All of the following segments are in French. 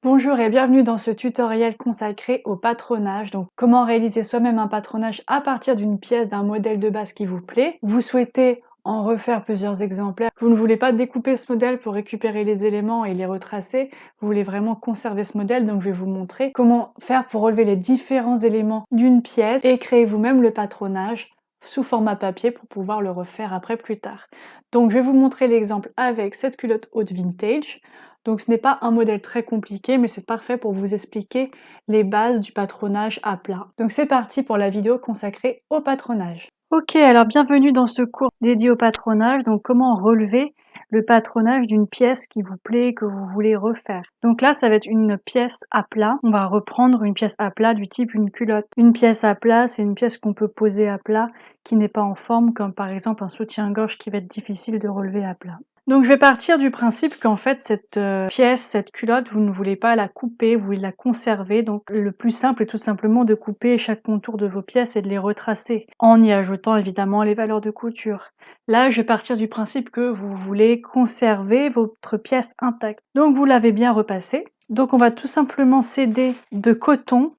Bonjour et bienvenue dans ce tutoriel consacré au patronage. Donc, comment réaliser soi-même un patronage à partir d'une pièce, d'un modèle de base qui vous plaît. Vous souhaitez en refaire plusieurs exemplaires. Vous ne voulez pas découper ce modèle pour récupérer les éléments et les retracer. Vous voulez vraiment conserver ce modèle. Donc, je vais vous montrer comment faire pour relever les différents éléments d'une pièce et créer vous-même le patronage sous format papier pour pouvoir le refaire après plus tard. Donc, je vais vous montrer l'exemple avec cette culotte haute vintage. Donc ce n'est pas un modèle très compliqué, mais c'est parfait pour vous expliquer les bases du patronage à plat. Donc c'est parti pour la vidéo consacrée au patronage. Ok, alors bienvenue dans ce cours dédié au patronage. Donc comment relever le patronage d'une pièce qui vous plaît, que vous voulez refaire. Donc là, ça va être une pièce à plat. On va reprendre une pièce à plat du type une culotte. Une pièce à plat, c'est une pièce qu'on peut poser à plat, qui n'est pas en forme, comme par exemple un soutien-gorge qui va être difficile de relever à plat. Donc je vais partir du principe qu'en fait cette pièce, cette culotte, vous ne voulez pas la couper, vous voulez la conserver. Donc le plus simple est tout simplement de couper chaque contour de vos pièces et de les retracer en y ajoutant évidemment les valeurs de couture. Là, je vais partir du principe que vous voulez conserver votre pièce intacte. Donc vous l'avez bien repassée. Donc on va tout simplement céder de coton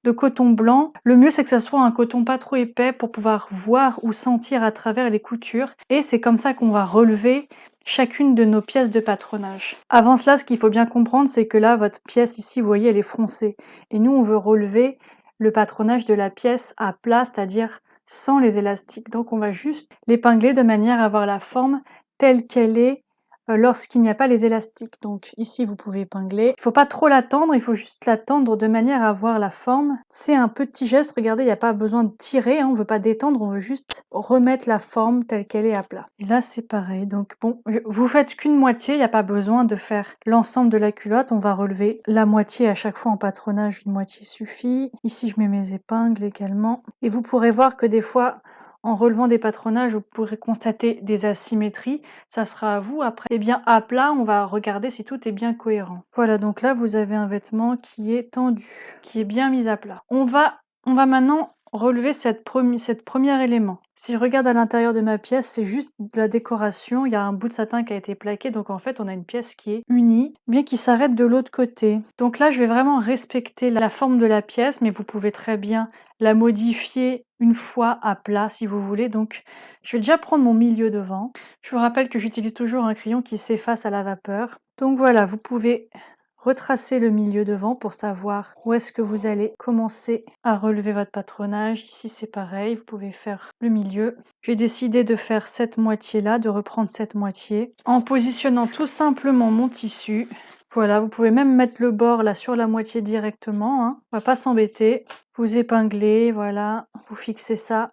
blanc. Le mieux c'est que ça soit un coton pas trop épais pour pouvoir voir ou sentir à travers les coutures. Et c'est comme ça qu'on va relever chacune de nos pièces de patronage. Avant cela, ce qu'il faut bien comprendre, c'est que là, votre pièce ici, vous voyez, elle est froncée. Et nous, on veut relever le patronage de la pièce à plat, c'est-à-dire sans les élastiques. Donc on va juste l'épingler de manière à avoir la forme telle qu'elle est lorsqu'il n'y a pas les élastiques. Donc ici vous pouvez épingler. Il ne faut pas trop la tendre, il faut juste la tendre de manière à avoir la forme. C'est un petit geste, regardez, il n'y a pas besoin de tirer, hein, on ne veut pas détendre, on veut juste remettre la forme telle qu'elle est à plat. Et là c'est pareil, donc bon, vous faites qu'une moitié, il n'y a pas besoin de faire l'ensemble de la culotte, on va relever la moitié à chaque fois en patronage, une moitié suffit. Ici je mets mes épingles également. Et vous pourrez voir que des fois, en relevant des patronages, vous pourrez constater des asymétries. Ça sera à vous après. Et bien à plat, on va regarder si tout est bien cohérent. Voilà, donc là vous avez un vêtement qui est tendu, qui est bien mis à plat. On va maintenant relever cette premier élément. Si je regarde à l'intérieur de ma pièce, c'est juste de la décoration. Il y a un bout de satin qui a été plaqué, donc en fait on a une pièce qui est unie, bien qui s'arrête de l'autre côté. Donc là je vais vraiment respecter la forme de la pièce, mais vous pouvez très bien la modifier une fois à plat si vous voulez. Donc je vais déjà prendre mon milieu devant. Je vous rappelle que j'utilise toujours un crayon qui s'efface à la vapeur. Donc voilà, vous pouvez retracer le milieu devant pour savoir où est-ce que vous allez commencer à relever votre patronage. Ici c'est pareil, vous pouvez faire le milieu. J'ai décidé de faire cette moitié là, de reprendre cette moitié en positionnant tout simplement mon tissu. Voilà, vous pouvez même mettre le bord là sur la moitié directement, hein. On va pas s'embêter. Vous épinglez, voilà, vous fixez ça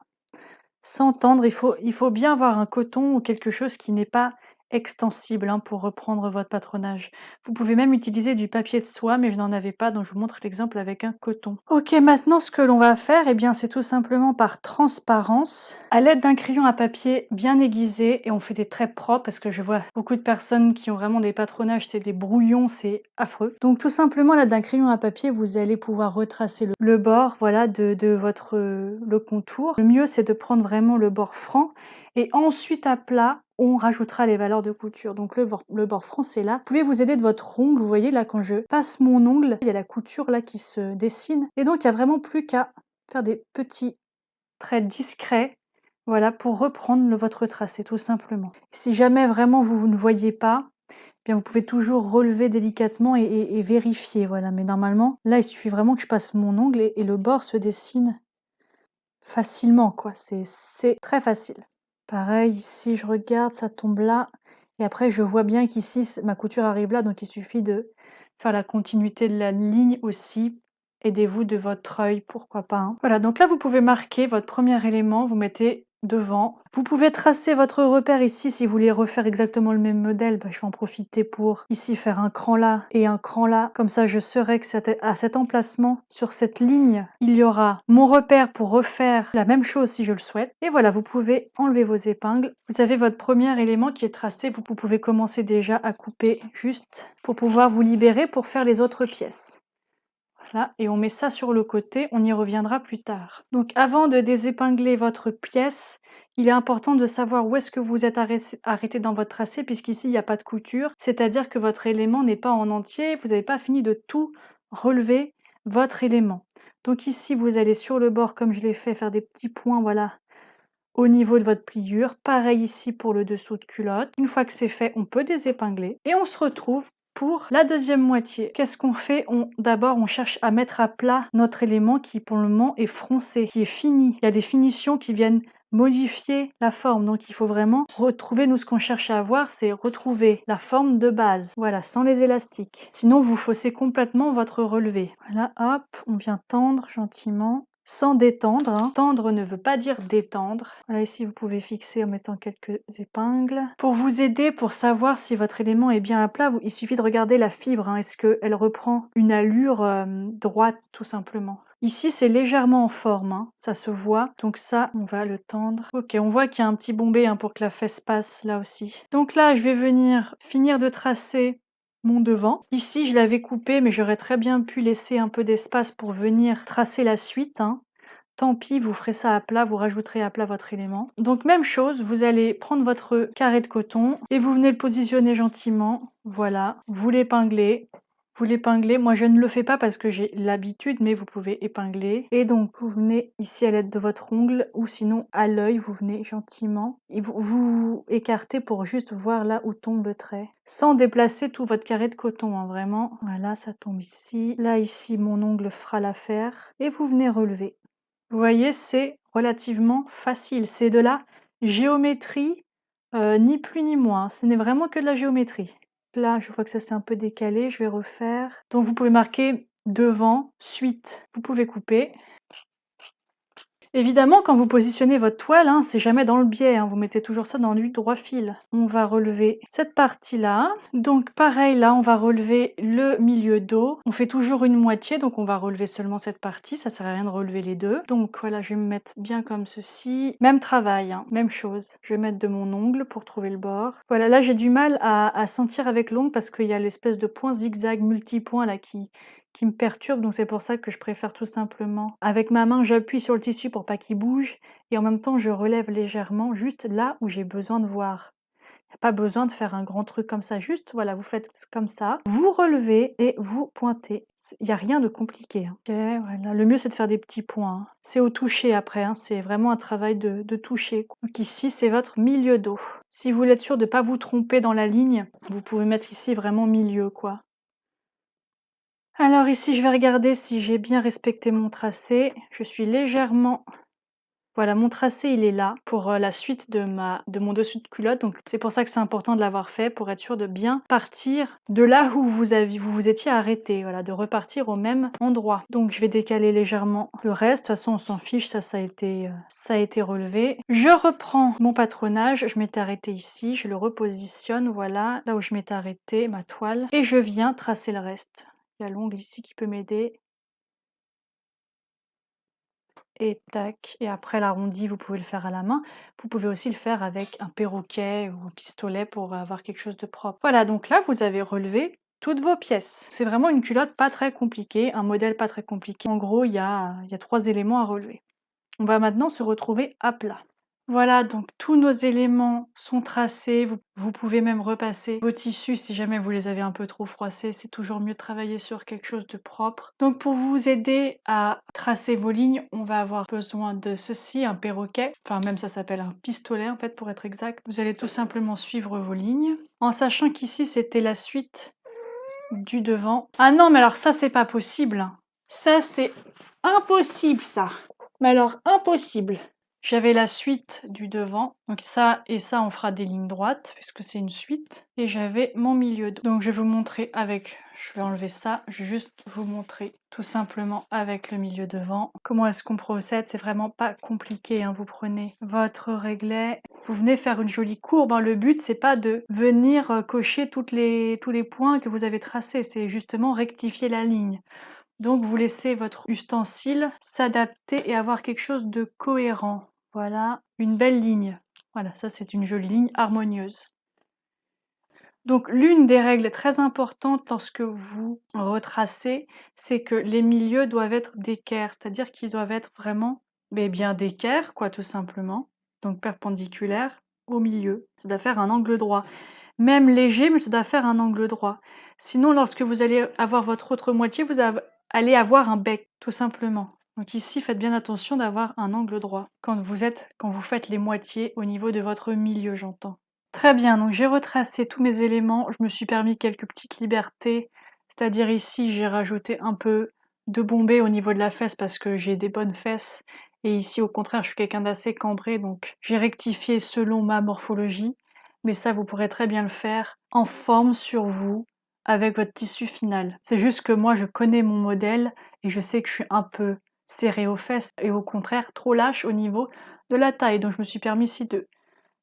sans tendre. Il faut bien avoir un coton ou quelque chose qui n'est pas extensible, hein, pour reprendre votre patronage. Vous pouvez même utiliser du papier de soie, mais je n'en avais pas, donc je vous montre l'exemple avec un coton. Ok, maintenant ce que l'on va faire, eh bien, c'est tout simplement par transparence, à l'aide d'un crayon à papier bien aiguisé, et on fait des traits propres, parce que je vois beaucoup de personnes qui ont vraiment des patronages, c'est des brouillons, c'est affreux. Donc tout simplement, à l'aide d'un crayon à papier, vous allez pouvoir retracer le bord, voilà, de votre le contour. Le mieux, c'est de prendre vraiment le bord franc, et ensuite à plat, on rajoutera les valeurs de couture. Donc le bord franc, c'est là. Vous pouvez vous aider de votre ongle. Vous voyez là, quand je passe mon ongle, il y a la couture là qui se dessine. Et donc il n'y a vraiment plus qu'à faire des petits traits discrets, voilà, pour reprendre votre tracé, tout simplement. Si jamais vraiment vous ne voyez pas, eh bien vous pouvez toujours relever délicatement et vérifier, voilà. Mais normalement, là, il suffit vraiment que je passe mon ongle et le bord se dessine facilement, quoi. C'est très facile. Pareil, ici, je regarde, ça tombe là. Et après, je vois bien qu'ici, ma couture arrive là, donc il suffit de faire la continuité de la ligne aussi. Aidez-vous de votre œil, pourquoi pas, hein. Voilà, donc là, vous pouvez marquer votre premier élément, vous mettez devant. Vous pouvez tracer votre repère ici si vous voulez refaire exactement le même modèle. Je vais en profiter pour ici faire un cran là et un cran là. Comme ça, je saurai que à cet emplacement, sur cette ligne, il y aura mon repère pour refaire la même chose si je le souhaite. Et voilà, vous pouvez enlever vos épingles. Vous avez votre premier élément qui est tracé. Vous pouvez commencer déjà à couper juste pour pouvoir vous libérer pour faire les autres pièces. Voilà, et on met ça sur le côté, on y reviendra plus tard. Donc avant de désépingler votre pièce, il est important de savoir où est-ce que vous êtes arrêté dans votre tracé, puisqu'ici il n'y a pas de couture, c'est-à-dire que votre élément n'est pas en entier, vous n'avez pas fini de tout relever votre élément. Donc ici, vous allez sur le bord, comme je l'ai fait, faire des petits points, voilà, au niveau de votre pliure. Pareil ici pour le dessous de culotte. Une fois que c'est fait, on peut désépingler. Et on se retrouve pour la deuxième moitié. Qu'est-ce qu'on fait? D'abord, on cherche à mettre à plat notre élément qui, pour le moment, est froncé, qui est fini. Il y a des finitions qui viennent modifier la forme. Donc, il faut vraiment retrouver, nous, ce qu'on cherche à avoir, c'est retrouver la forme de base. Voilà, sans les élastiques. Sinon, vous faussez complètement votre relevé. Voilà, hop, on vient tendre gentiment. Sans détendre, hein. Tendre ne veut pas dire détendre. Voilà, ici vous pouvez fixer en mettant quelques épingles. Pour vous aider, pour savoir si votre élément est bien à plat, il suffit de regarder la fibre, hein. Est-ce qu'elle reprend une allure droite, tout simplement. Ici, c'est légèrement en forme, hein. Ça se voit. Donc ça, on va le tendre. Ok, on voit qu'il y a un petit bombé hein, pour que la fesse passe là aussi. Donc là, je vais venir finir de tracer mon devant. Ici, je l'avais coupé, mais j'aurais très bien pu laisser un peu d'espace pour venir tracer la suite, hein. Tant pis, vous ferez ça à plat, vous rajouterez à plat votre élément. Donc même chose, vous allez prendre votre carré de coton et vous venez le positionner gentiment. Voilà, vous l'épinglez. Vous l'épinglez, moi je ne le fais pas parce que j'ai l'habitude, mais vous pouvez épingler. Et donc vous venez ici à l'aide de votre ongle ou sinon à l'œil, vous venez gentiment. Et vous écartez pour juste voir là où tombe le trait. Sans déplacer tout votre carré de coton, hein, vraiment. Voilà, ça tombe ici. Là, ici, mon ongle fera l'affaire. Et vous venez relever. Vous voyez, c'est relativement facile. C'est de la géométrie, ni plus ni moins. Ce n'est vraiment que de la géométrie. Là, je vois que ça s'est un peu décalé, je vais refaire. Donc vous pouvez marquer devant, suite. Vous pouvez couper. Évidemment, quand vous positionnez votre toile, hein, c'est jamais dans le biais, hein, vous mettez toujours ça dans du droit fil. On va relever cette partie-là. Donc pareil, là, on va relever le milieu dos. On fait toujours une moitié, donc on va relever seulement cette partie. Ça sert à rien de relever les deux. Donc voilà, je vais me mettre bien comme ceci. Même travail, hein, même chose. Je vais mettre de mon ongle pour trouver le bord. Voilà, là, j'ai du mal à sentir avec l'ongle parce qu'il y a l'espèce de point zigzag multipoint là qui me perturbe, donc c'est pour ça que je préfère tout simplement. Avec ma main, j'appuie sur le tissu pour pas qu'il bouge, et en même temps, je relève légèrement, juste là où j'ai besoin de voir. Il n'y a pas besoin de faire un grand truc comme ça, juste, voilà, vous faites comme ça, vous relevez et vous pointez. Il n'y a rien de compliqué. Hein. Ok, voilà. Le mieux, c'est de faire des petits points. Hein. C'est au toucher après, hein. C'est vraiment un travail de toucher. Donc ici, c'est votre milieu dos. Si vous voulez être sûr de ne pas vous tromper dans la ligne, vous pouvez mettre ici vraiment milieu, quoi. Alors ici, je vais regarder si j'ai bien respecté mon tracé. Je suis légèrement... Voilà, mon tracé, il est là pour la suite de mon dessus de culotte. Donc c'est pour ça que c'est important de l'avoir fait, pour être sûr de bien partir de là où vous étiez arrêté. Voilà, de repartir au même endroit. Donc je vais décaler légèrement le reste. De toute façon, on s'en fiche, ça a été relevé. Je reprends mon patronage. Je m'étais arrêtée ici. Je le repositionne, voilà, là où je m'étais arrêtée, ma toile. Et je viens tracer le reste. Il y a l'ongle ici qui peut m'aider. Et tac. Et après l'arrondi, vous pouvez le faire à la main. Vous pouvez aussi le faire avec un perroquet ou un pistolet pour avoir quelque chose de propre. Voilà, donc là, vous avez relevé toutes vos pièces. C'est vraiment une culotte pas très compliquée, un modèle pas très compliqué. En gros, il y a 3 éléments à relever. On va maintenant se retrouver à plat. Voilà, donc tous nos éléments sont tracés. Vous pouvez même repasser vos tissus si jamais vous les avez un peu trop froissés. C'est toujours mieux de travailler sur quelque chose de propre. Donc pour vous aider à tracer vos lignes, on va avoir besoin de ceci, un perroquet. Enfin même ça s'appelle un pistolet en fait pour être exact. Vous allez tout simplement suivre vos lignes. En sachant qu'ici c'était la suite du devant. Ah non mais alors ça c'est pas possible. Ça c'est impossible ça. Mais alors impossible. J'avais la suite du devant, donc ça et ça on fera des lignes droites puisque c'est une suite. Et j'avais mon milieu dos. Donc je vais vous montrer avec, je vais enlever ça, je vais juste vous montrer tout simplement avec le milieu devant. Comment est-ce qu'on procède? C'est vraiment pas compliqué, hein. Vous prenez votre réglet, vous venez faire une jolie courbe. Hein. Le but c'est pas de venir cocher tous les points que vous avez tracés, c'est justement rectifier la ligne. Donc vous laissez votre ustensile s'adapter et avoir quelque chose de cohérent. Voilà, une belle ligne. Voilà, ça c'est une jolie ligne harmonieuse. Donc l'une des règles très importantes lorsque vous retracez, c'est que les milieux doivent être d'équerre, c'est-à-dire qu'ils doivent être vraiment bien d'équerre, quoi, tout simplement. Donc perpendiculaire au milieu. Ça doit faire un angle droit. même léger, mais ça doit faire un angle droit. Sinon, lorsque vous allez avoir votre autre moitié, allez avoir un bec, tout simplement. Donc ici, faites bien attention d'avoir un angle droit quand vous faites les moitiés au niveau de votre milieu, j'entends. Très bien, donc j'ai retracé tous mes éléments, je me suis permis quelques petites libertés, c'est-à-dire ici, j'ai rajouté un peu de bombé au niveau de la fesse parce que j'ai des bonnes fesses, et ici, au contraire, je suis quelqu'un d'assez cambré, donc j'ai rectifié selon ma morphologie, mais ça, vous pourrez très bien le faire en forme sur vous, avec votre tissu final. C'est juste que moi, je connais mon modèle, et je sais que je suis un peu serrée aux fesses, et au contraire, trop lâche au niveau de la taille, donc je me suis permis ici de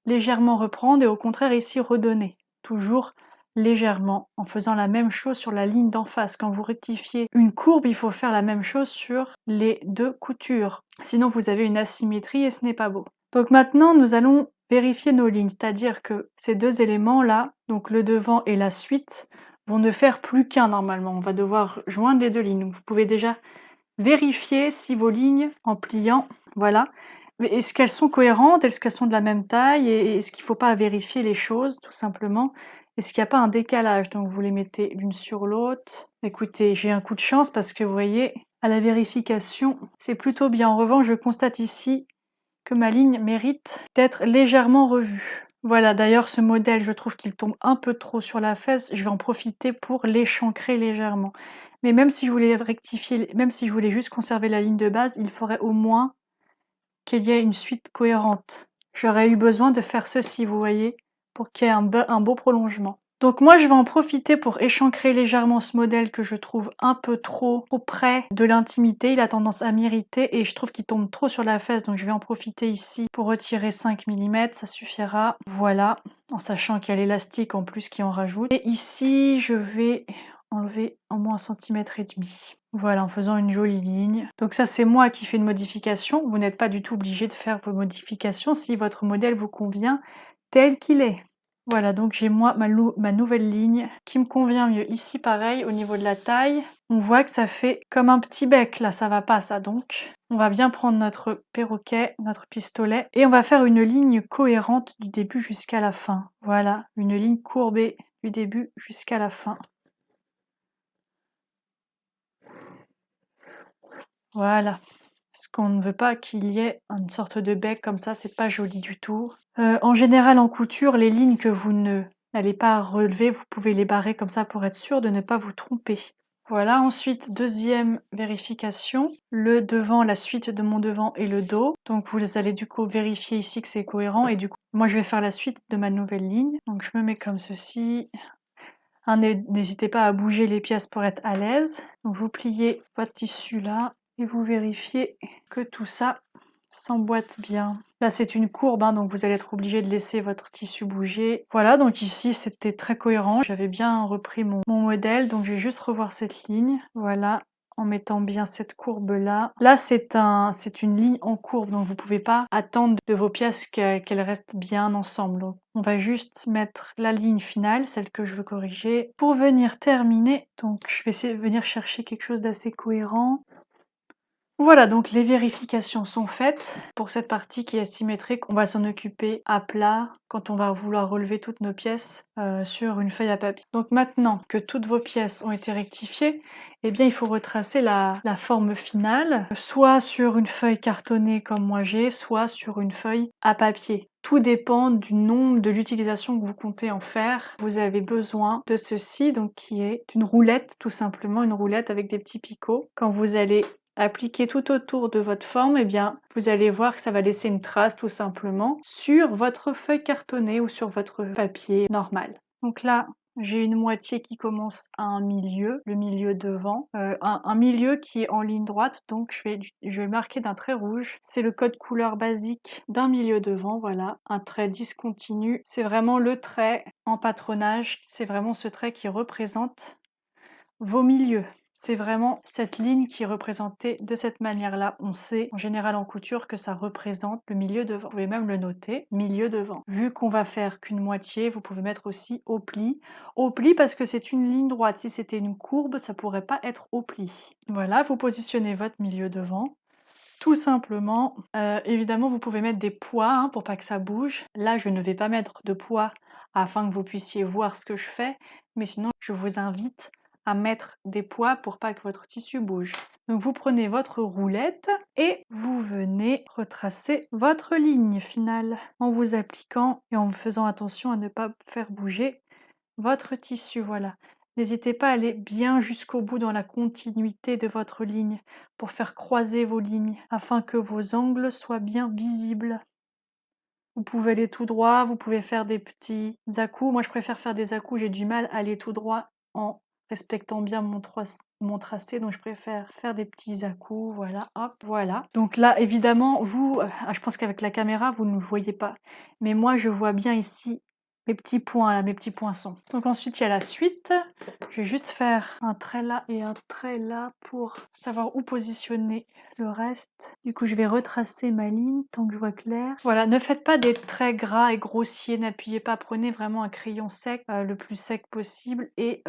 légèrement reprendre et au contraire ici redonner. Toujours légèrement en faisant la même chose sur la ligne d'en face. Quand vous rectifiez une courbe, il faut faire la même chose sur les deux coutures. Sinon vous avez une asymétrie et ce n'est pas beau. Donc maintenant nous allons vérifier nos lignes, c'est-à-dire que ces deux éléments là, donc le devant et la suite, vont ne faire plus qu'un normalement. On va devoir joindre les deux lignes. Donc vous pouvez déjà vérifier si vos lignes en pliant, voilà, mais est-ce qu'elles sont cohérentes? Est-ce qu'elles sont de la même taille? Et est-ce qu'il ne faut pas vérifier les choses, tout simplement? Est-ce qu'il n'y a pas un décalage? Donc vous les mettez l'une sur l'autre. Écoutez, j'ai un coup de chance parce que vous voyez, à la vérification, c'est plutôt bien. En revanche, je constate ici que ma ligne mérite d'être légèrement revue. Voilà, d'ailleurs ce modèle, je trouve qu'il tombe un peu trop sur la fesse, je vais en profiter pour l'échancrer légèrement. Mais même si je voulais rectifier, même si je voulais juste conserver la ligne de base, il faudrait au moins qu'il y ait une suite cohérente. J'aurais eu besoin de faire ceci, vous voyez, pour qu'il y ait un beau prolongement. Donc moi je vais en profiter pour échancrer légèrement ce modèle que je trouve un peu trop près de l'intimité, il a tendance à m'irriter et je trouve qu'il tombe trop sur la fesse, donc je vais en profiter ici pour retirer 5 mm, ça suffira, voilà, en sachant qu'il y a l'élastique en plus qui en rajoute. Et ici je vais enlever en moins 1,5 cm. Voilà, en faisant une jolie ligne. Donc ça c'est moi qui fais une modification, vous n'êtes pas du tout obligé de faire vos modifications si votre modèle vous convient tel qu'il est. Voilà, donc j'ai moi ma nouvelle ligne qui me convient mieux. Ici, pareil, au niveau de la taille, on voit que ça fait comme un petit bec. Là, ça va pas, ça. Donc, on va bien prendre notre perroquet, notre pistolet, et on va faire une ligne cohérente du début jusqu'à la fin. Voilà, une ligne courbée du début jusqu'à la fin. Voilà. Parce qu'on ne veut pas qu'il y ait une sorte de bec comme ça, c'est pas joli du tout. En général, en couture, les lignes que vous n'allez pas relever, vous pouvez les barrer comme ça pour être sûr de ne pas vous tromper. Voilà, ensuite, deuxième vérification, le devant, la suite de mon devant et le dos. Donc vous allez du coup vérifier ici que c'est cohérent et du coup, moi je vais faire la suite de ma nouvelle ligne. Donc je me mets comme ceci. N'hésitez pas à bouger les pièces pour être à l'aise. Donc vous pliez votre tissu là et vous vérifiez que tout ça s'emboîte bien. Là c'est une courbe, hein, donc vous allez être obligé de laisser votre tissu bouger. Voilà, donc ici c'était très cohérent. J'avais bien repris mon modèle, donc je vais juste revoir cette ligne. Voilà, en mettant bien cette courbe là. Là c'est une ligne en courbe, donc vous pouvez pas attendre de vos pièces qu'elles restent bien ensemble. Donc, on va juste mettre la ligne finale, celle que je veux corriger, pour venir terminer. Donc je vais essayer de venir chercher quelque chose d'assez cohérent. Voilà, donc les vérifications sont faites. Pour cette partie qui est symétrique, on va s'en occuper à plat quand on va vouloir relever toutes nos pièces sur une feuille à papier. Donc maintenant que toutes vos pièces ont été rectifiées, eh bien il faut retracer la forme finale, soit sur une feuille cartonnée comme moi j'ai, soit sur une feuille à papier. Tout dépend du nombre de l'utilisation que vous comptez en faire. Vous avez besoin de ceci, donc qui est une roulette, tout simplement, une roulette avec des petits picots. Quand vous allez appliquer tout autour de votre forme, eh bien, vous allez voir que ça va laisser une trace tout simplement sur votre feuille cartonnée ou sur votre papier normal. Donc là, j'ai une moitié qui commence à un milieu, le milieu devant, un milieu qui est en ligne droite, donc je vais le marquer d'un trait rouge. C'est le code couleur basique d'un milieu devant, voilà. Un trait discontinu, c'est vraiment le trait en patronage, c'est vraiment ce trait qui représente vos milieux. C'est vraiment cette ligne qui est représentée de cette manière-là. On sait en général en couture que ça représente le milieu devant. Vous pouvez même le noter, milieu devant. Vu qu'on va faire qu'une moitié, vous pouvez mettre aussi au pli. Au pli parce que c'est une ligne droite. Si c'était une courbe, ça pourrait pas être au pli. Voilà, vous positionnez votre milieu devant. Tout simplement, évidemment vous pouvez mettre des poids pour pas que ça bouge. Là je ne vais pas mettre de poids afin que vous puissiez voir ce que je fais, mais sinon je vous invite à mettre des poids pour pas que votre tissu bouge. Donc vous prenez votre roulette et vous venez retracer votre ligne finale en vous appliquant et en faisant attention à ne pas faire bouger votre tissu, voilà. N'hésitez pas à aller bien jusqu'au bout dans la continuité de votre ligne pour faire croiser vos lignes afin que vos angles soient bien visibles. Vous pouvez aller tout droit, vous pouvez faire des petits à-coups. Moi, je préfère faire des à-coups, j'ai du mal à aller tout droit en respectant bien mon tracé, donc je préfère faire des petits à-coups, voilà, hop, voilà. Donc là, évidemment, vous, je pense qu'avec la caméra, vous ne voyez pas, mais moi, je vois bien ici mes petits points, là, mes petits poinçons. Donc ensuite, il y a la suite. Je vais juste faire un trait là et un trait là pour savoir où positionner le reste. Du coup, je vais retracer ma ligne tant que je vois clair. Voilà, ne faites pas des traits gras et grossiers, n'appuyez pas, prenez vraiment un crayon sec, le plus sec possible et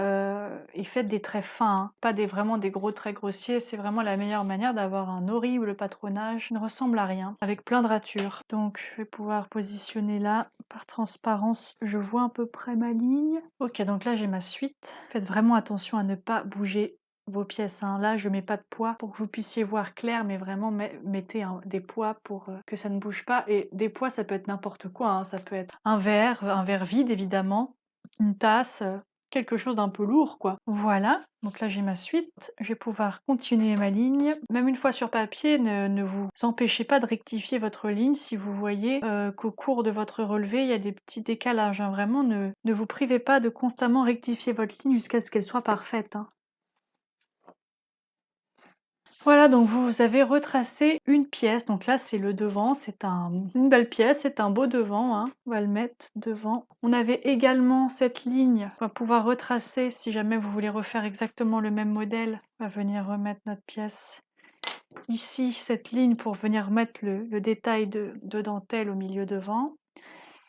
faites des traits fins, hein. Pas vraiment des gros traits grossiers, c'est vraiment la meilleure manière d'avoir un horrible patronage qui ne ressemble à rien, avec plein de ratures. Donc, je vais pouvoir positionner là, par transparence, je vois à peu près ma ligne. Ok, donc là j'ai ma suite. Faites vraiment attention à ne pas bouger vos pièces, hein. Là je mets pas de poids pour que vous puissiez voir clair, mais vraiment mettez des poids pour que ça ne bouge pas. Et des poids, ça peut être n'importe quoi, hein. Ça peut être un verre vide évidemment, une tasse, quelque chose d'un peu lourd quoi. Voilà, donc là j'ai ma suite, je vais pouvoir continuer ma ligne. Même une fois sur papier, ne vous empêchez pas de rectifier votre ligne si vous voyez qu'au cours de votre relevé il y a des petits décalages, hein. Vraiment ne vous privez pas de constamment rectifier votre ligne jusqu'à ce qu'elle soit parfaite, hein. Voilà, donc vous avez retracé une pièce, donc là c'est le devant, c'est une belle pièce, c'est un beau devant, hein. On va le mettre devant. On avait également cette ligne, on va pouvoir retracer si jamais vous voulez refaire exactement le même modèle. On va venir remettre notre pièce ici, cette ligne pour venir mettre le détail de dentelle au milieu devant.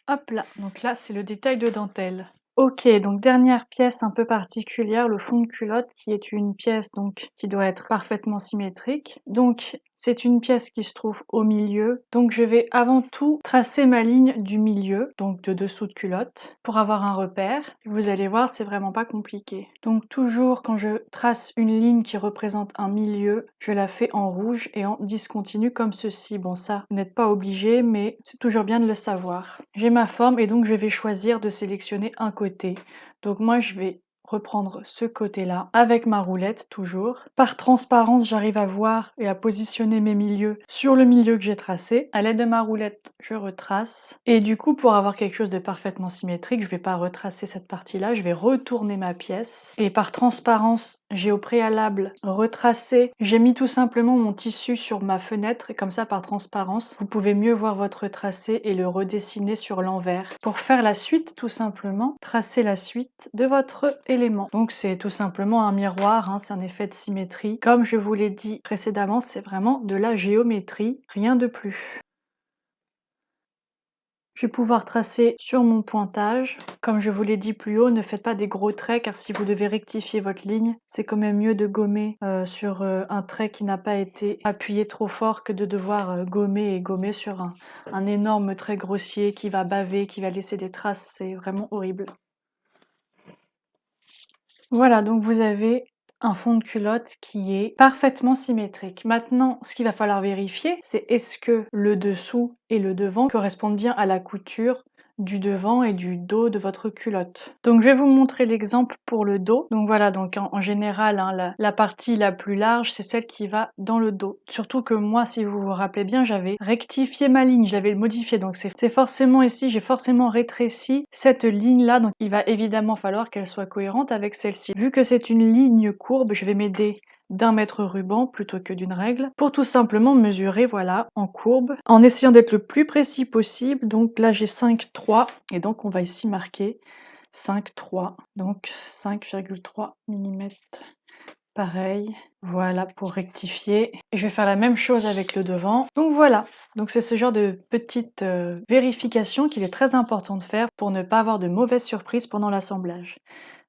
Hop là, donc là c'est le détail de dentelle. Ok, donc dernière pièce un peu particulière, le fond de culotte, qui est une pièce donc qui doit être parfaitement symétrique. Donc c'est une pièce qui se trouve au milieu. Donc je vais avant tout tracer ma ligne du milieu, donc de dessous de culotte, pour avoir un repère. Vous allez voir, c'est vraiment pas compliqué. Donc toujours quand je trace une ligne qui représente un milieu, je la fais en rouge et en discontinu comme ceci. Bon ça, vous n'êtes pas obligé, mais c'est toujours bien de le savoir. J'ai ma forme et donc je vais choisir de sélectionner un côté. Donc moi je vais reprendre ce côté-là avec ma roulette toujours. Par transparence, j'arrive à voir et à positionner mes milieux sur le milieu que j'ai tracé. À l'aide de ma roulette, je retrace. Et du coup, pour avoir quelque chose de parfaitement symétrique, je vais pas retracer cette partie-là, je vais retourner ma pièce. Et par transparence, j'ai au préalable retracé. J'ai mis tout simplement mon tissu sur ma fenêtre et comme ça, par transparence, vous pouvez mieux voir votre tracé et le redessiner sur l'envers. Pour faire la suite, tout simplement, tracez la suite de votre élément. Donc c'est tout simplement un miroir, hein, c'est un effet de symétrie. Comme je vous l'ai dit précédemment, c'est vraiment de la géométrie, rien de plus. Je vais pouvoir tracer sur mon pointage. Comme je vous l'ai dit plus haut, ne faites pas des gros traits car si vous devez rectifier votre ligne, c'est quand même mieux de gommer sur un trait qui n'a pas été appuyé trop fort que de devoir gommer et gommer sur un énorme trait grossier qui va baver, qui va laisser des traces. C'est vraiment horrible. Voilà, donc vous avez un fond de culotte qui est parfaitement symétrique. Maintenant, ce qu'il va falloir vérifier, c'est est-ce que le dessous et le devant correspondent bien à la couture du devant et du dos de votre culotte. Donc je vais vous montrer l'exemple pour le dos. Donc voilà, donc en général, hein, la partie la plus large, c'est celle qui va dans le dos. Surtout que moi, si vous vous rappelez bien, j'avais rectifié ma ligne, je l'avais modifiée. Donc c'est forcément ici, j'ai forcément rétréci cette ligne-là. Donc il va évidemment falloir qu'elle soit cohérente avec celle-ci. Vu que c'est une ligne courbe, je vais m'aider d'un mètre ruban plutôt que d'une règle pour tout simplement mesurer, voilà, en courbe, en essayant d'être le plus précis possible. Donc là j'ai 5,3 et donc on va ici marquer 5,3, donc 5,3 mm. Pareil, voilà pour rectifier. Et je vais faire la même chose avec le devant. Donc voilà, donc c'est ce genre de petite vérification qu'il est très important de faire pour ne pas avoir de mauvaises surprises pendant l'assemblage.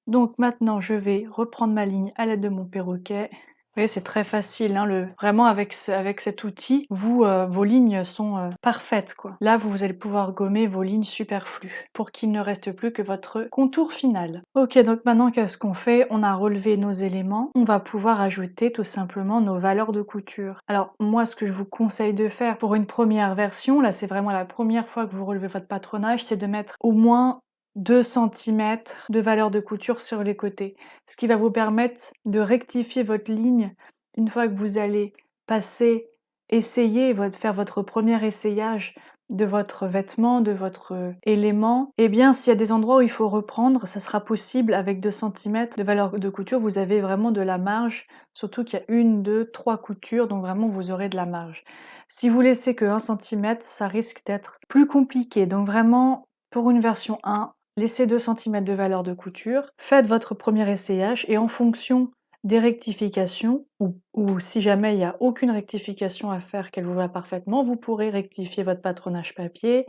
Donc maintenant je vais reprendre ma ligne à l'aide de mon perroquet voyez, c'est très facile, hein, vraiment avec cet outil, vos lignes sont parfaites, quoi. Là, vous allez pouvoir gommer vos lignes superflues pour qu'il ne reste plus que votre contour final. Ok, donc maintenant, qu'est-ce qu'on fait? On a relevé nos éléments. On va pouvoir ajouter tout simplement nos valeurs de couture. Alors, moi, ce que je vous conseille de faire pour une première version, là, c'est vraiment la première fois que vous relevez votre patronage, c'est de mettre au moins 2 centimètres de valeur de couture sur les côtés, ce qui va vous permettre de rectifier votre ligne une fois que vous allez faire votre premier essayage de votre vêtement, de votre élément. Eh bien, s'il y a des endroits où il faut reprendre, ça sera possible avec 2 centimètres de valeur de couture, vous avez vraiment de la marge, surtout qu'il y a 1, 2, 3 coutures, donc vraiment vous aurez de la marge. Si vous laissez que 1 centimètre, ça risque d'être plus compliqué, donc vraiment, pour une version 1, laissez 2 centimètres de valeur de couture, faites votre premier essayage et en fonction des rectifications, ou si jamais il n'y a aucune rectification à faire, qu'elle vous va parfaitement, vous pourrez rectifier votre patronage papier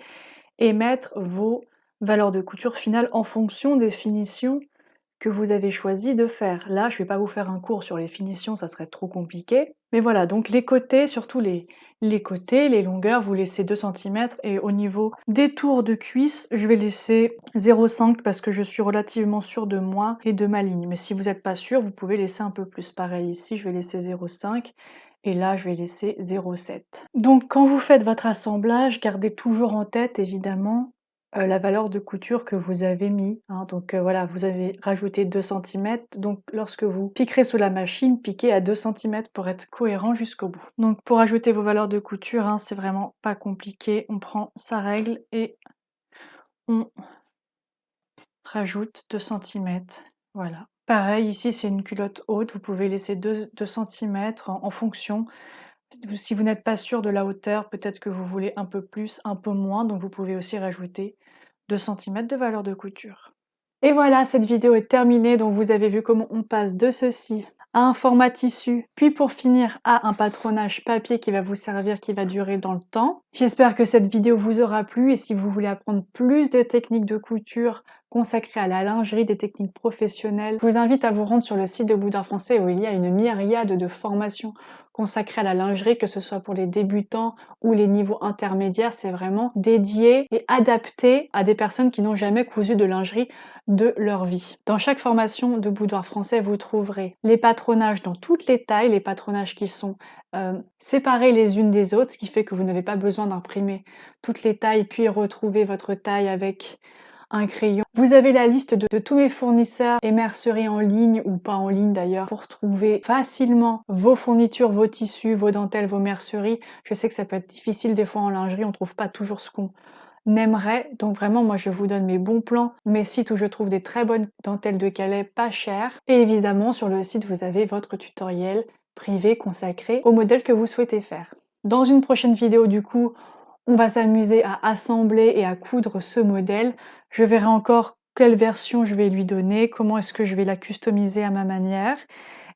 et mettre vos valeurs de couture finales en fonction des finitions que vous avez choisi de faire. Là, je ne vais pas vous faire un cours sur les finitions, ça serait trop compliqué. Mais voilà, donc les côtés, surtout les côtés, les longueurs, vous laissez 2 centimètres et au niveau des tours de cuisse, je vais laisser 0,5 parce que je suis relativement sûre de moi et de ma ligne. Mais si vous n'êtes pas sûr, vous pouvez laisser un peu plus. Pareil ici, je vais laisser 0,5 et là, je vais laisser 0,7. Donc quand vous faites votre assemblage, gardez toujours en tête évidemment la valeur de couture que vous avez mis, hein. Donc voilà, vous avez rajouté 2 centimètres. Donc lorsque vous piquerez sous la machine, piquez à 2 centimètres pour être cohérent jusqu'au bout. Donc pour ajouter vos valeurs de couture, hein, c'est vraiment pas compliqué. On prend sa règle et on rajoute 2 centimètres. Voilà. Pareil, ici c'est une culotte haute, vous pouvez laisser 2 centimètres en fonction. Si vous n'êtes pas sûr de la hauteur, peut-être que vous voulez un peu plus, un peu moins, donc vous pouvez aussi rajouter 2 centimètres de valeur de couture. Et voilà, cette vidéo est terminée, donc vous avez vu comment on passe de ceci à un format tissu, puis pour finir à un patronage papier qui va vous servir, qui va durer dans le temps. J'espère que cette vidéo vous aura plu et si vous voulez apprendre plus de techniques de couture consacrées à la lingerie, des techniques professionnelles, je vous invite à vous rendre sur le site de Boudoir Français où il y a une myriade de formations consacrées à la lingerie, que ce soit pour les débutants ou les niveaux intermédiaires. C'est vraiment dédié et adapté à des personnes qui n'ont jamais cousu de lingerie de leur vie. Dans chaque formation de Boudoir Français, vous trouverez les patronages dans toutes les tailles, les patronages qui sont séparés les unes des autres, ce qui fait que vous n'avez pas besoin d'imprimer toutes les tailles puis retrouver votre taille avec un crayon. Vous avez la liste de tous mes fournisseurs et merceries en ligne ou pas en ligne d'ailleurs pour trouver facilement vos fournitures, vos tissus, vos dentelles, vos merceries. Je sais que ça peut être difficile des fois en lingerie, on trouve pas toujours ce qu'on aimerait. Donc vraiment, moi je vous donne mes bons plans, mes sites où je trouve des très bonnes dentelles de Calais pas chères. Et évidemment, sur le site, vous avez votre tutoriel privé consacré au modèle que vous souhaitez faire. Dans une prochaine vidéo, du coup, on va s'amuser à assembler et à coudre ce modèle. Je verrai encore quelle version je vais lui donner, comment est-ce que je vais la customiser à ma manière.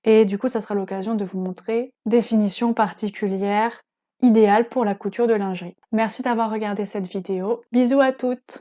Et du coup, ça sera l'occasion de vous montrer des finitions particulières idéales pour la couture de lingerie. Merci d'avoir regardé cette vidéo. Bisous à toutes!